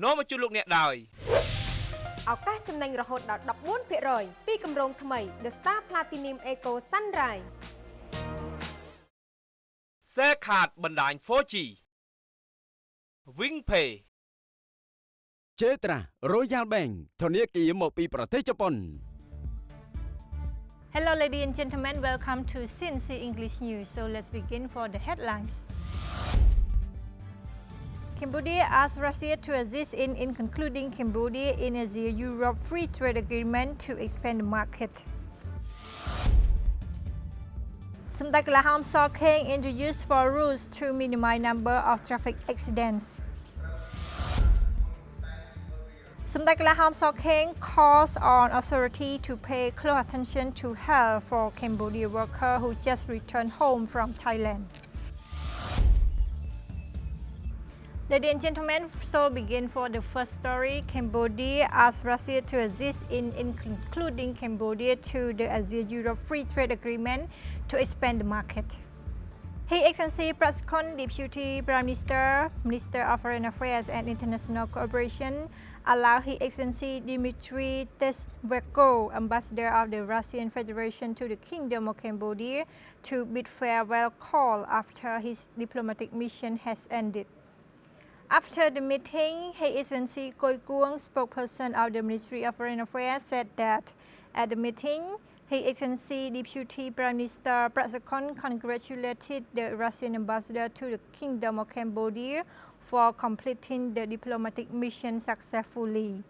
នាំមកជូនលោកអ្នកដោយឱកាសចំណេញរហូតដល់ 14% ពីគម្រោងថ្មី The Star Platinum Eco Sunrise សេខាតបណ្ដាញ 4G Wing Pay ជេត្រា Royal Bank ធនាគារមកពីប្រទេសជប៉ុន Hello ladies and gentlemen, welcome to CNC English News. So let's begin for the headlines. Cambodia asks Russia to assist in concluding Cambodia in Asia-Europe free trade agreement to expand the market. Samdech Laham Saw King introduced 4 rules to minimize number of traffic accidents. Samdech Laham Saw King calls on authority to pay close attention to health for Cambodia worker who just returned home from Thailand. Ladies and gentlemen, so begin for the first story. Cambodia asks Russia to assist in including Cambodia to the Asia-Europe Free Trade Agreement to expand the market. His Excellency Prasekon, Deputy Prime Minister, Minister of Foreign Affairs and International Cooperation, allow His Excellency Dmitry Tezhvenko, Ambassador of the Russian Federation to the Kingdom of Cambodia, to bid farewell call after his diplomatic mission has ended. After the meeting, His Excellency Khoi Kuang, spokesperson of the Ministry of Foreign Affairs, said that at the meeting, His Excellency Deputy Prime Minister Prasekon congratulated the Russian ambassador to the Kingdom of Cambodia for completing the diplomatic mission successfully.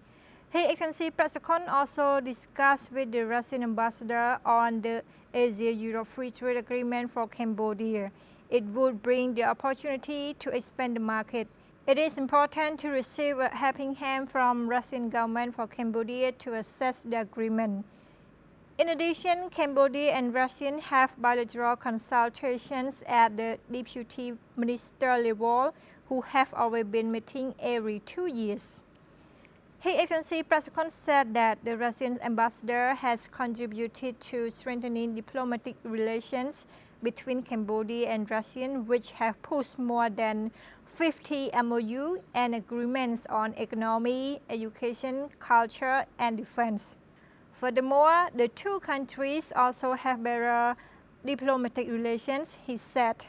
His Excellency Prasekon also discussed with the Russian ambassador on the Asia-Europe Free Trade Agreement for Cambodia. It would bring the opportunity to expand the market. It is important to receive a helping hand from Russian government for Cambodia to assess the agreement. In addition, Cambodia and Russia have bilateral consultations at the deputy minister level who have always been meeting every 2 years. His Excellency Prasekon said that the Russian ambassador has contributed to strengthening diplomatic relations between Cambodia and Russia, which have pushed more than 50 MOU and agreements on economy, education, culture, and defense. Furthermore, the two countries also have better diplomatic relations, he said,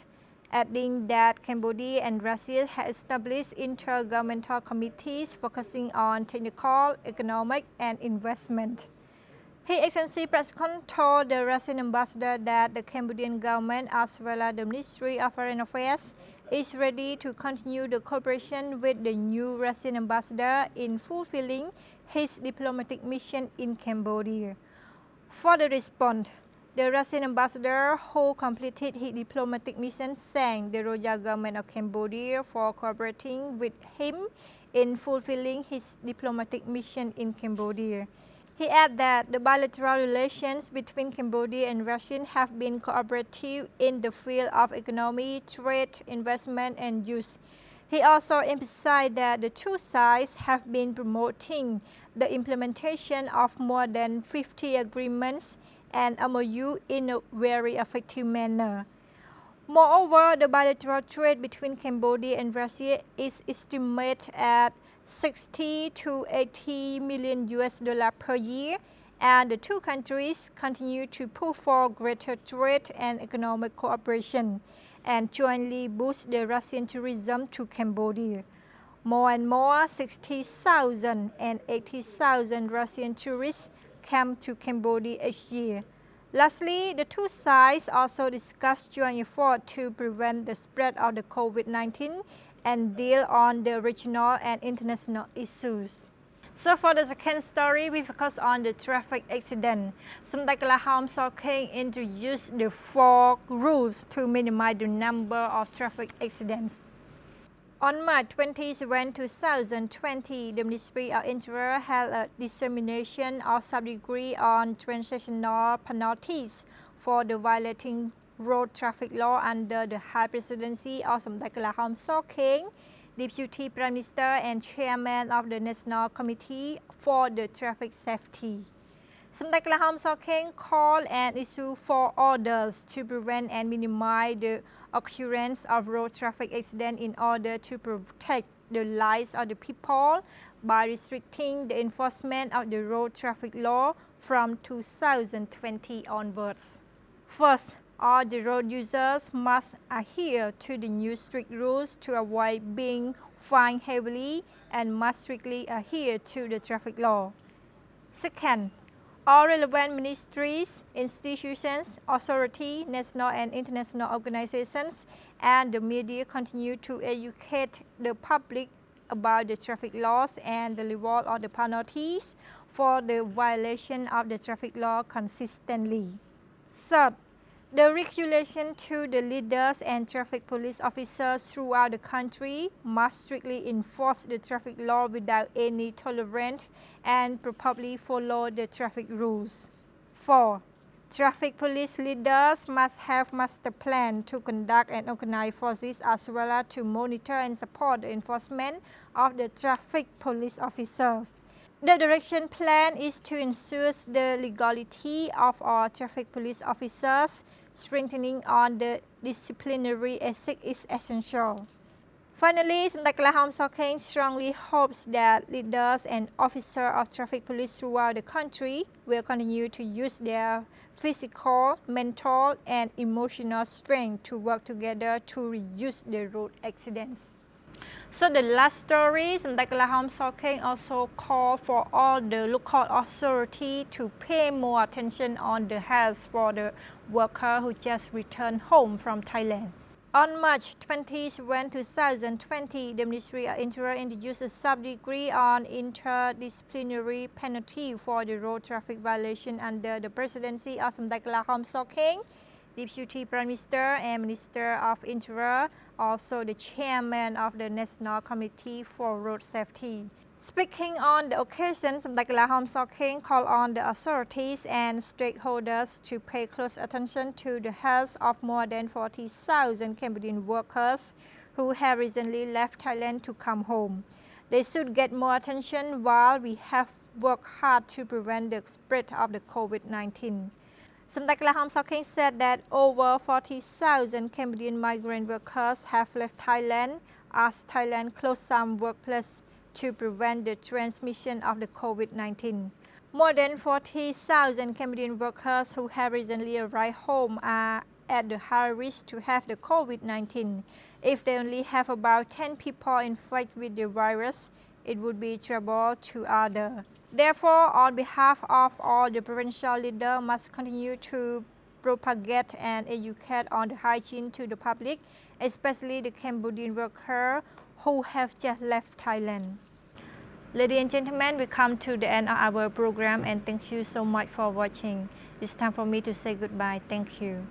adding that Cambodia and Russia have established intergovernmental committees focusing on technical, economic, and investment. His Excellency Prasekon told the Russian ambassador that the Cambodian government, as well as the Ministry of Foreign Affairs, is ready to continue the cooperation with the new Russian ambassador in fulfilling his diplomatic mission in Cambodia. For the response, the Russian ambassador who completed his diplomatic mission thanked the royal government of Cambodia for cooperating with him in fulfilling his diplomatic mission in Cambodia. He added that the bilateral relations between Cambodia and Russia have been cooperative in the field of economy, trade, investment, and use. He also emphasized that the two sides have been promoting the implementation of more than 50 agreements and MOU in a very effective manner. Moreover, the bilateral trade between Cambodia and Russia is estimated at 60 to 80 million US dollars per year, and the two countries continue to push for greater trade and economic cooperation and jointly boost the Russian tourism to Cambodia. More and more 60,000 and 80,000 Russian tourists come to Cambodia each year. Lastly, the two sides also discussed joint efforts to prevent the spread of the COVID-19 and deal on the regional and international issues. So for the second story, we focus on the traffic accident. Samdech Laham Saw King introduced the 4 rules to minimize the number of traffic accidents. On March 27, 2020, the Ministry of Interior held a dissemination of sub-degree on transactional penalties for the violating road traffic law under the high presidency of Samdech Laham Saw King, Deputy Prime Minister and Chairman of the National Committee for the Traffic Safety. Samdech Laham Saw King called and issued 4 orders to prevent and minimize the occurrence of road traffic accidents in order to protect the lives of the people by restricting the enforcement of the road traffic law from 2020 onwards. First, all the road users must adhere to the new strict rules to avoid being fined heavily and must strictly adhere to the traffic law. Second, all relevant ministries, institutions, authorities, national and international organizations, and the media continue to educate the public about the traffic laws and the level of the penalties for the violation of the traffic law consistently. Third, the regulation to the leaders and traffic police officers throughout the country must strictly enforce the traffic law without any tolerance and properly follow the traffic rules. 4. Traffic police leaders must have master plan to conduct and organize forces as well as to monitor and support the enforcement of the traffic police officers. The direction plan is to ensure the legality of all traffic police officers. Strengthening on the disciplinary ethics is essential. Finally, Samdech Lahom Sokeng strongly hopes that leaders and officers of traffic police throughout the country will continue to use their physical, mental, and emotional strength to work together to reduce the road accidents. So the last story, Samdech Lahom Sokeng also called for all the local authority to pay more attention on the health for the worker who just returned home from Thailand. On March 21, 2020, the Ministry of Interior introduced a sub-degree on interdisciplinary penalty for the road traffic violation under the presidency of Samdech Lahom Sokeng, Deputy Prime Minister and Minister of Interior, also the Chairman of the National Committee for Road Safety. Speaking on the occasion, Samdech Lahom Sokeng called on the authorities and stakeholders to pay close attention to the health of more than 40,000 Cambodian workers who have recently left Thailand to come home. They should get more attention while we have worked hard to prevent the spread of the COVID-19. Samdech Lahom Sokeng said that over 40,000 Cambodian migrant workers have left Thailand as Thailand closed some workplaces to prevent the transmission of the COVID-19. More than 40,000 Cambodian workers who have recently arrived home are at the high risk to have the COVID-19. If they only have about 10 people infected with the virus, it would be trouble to others. Therefore, on behalf of all the provincial leaders must continue to propagate and educate on the hygiene to the public, especially the Cambodian workers who have just left Thailand. Ladies and gentlemen, we come to the end of our program and thank you so much for watching. It's time for me to say goodbye. Thank you.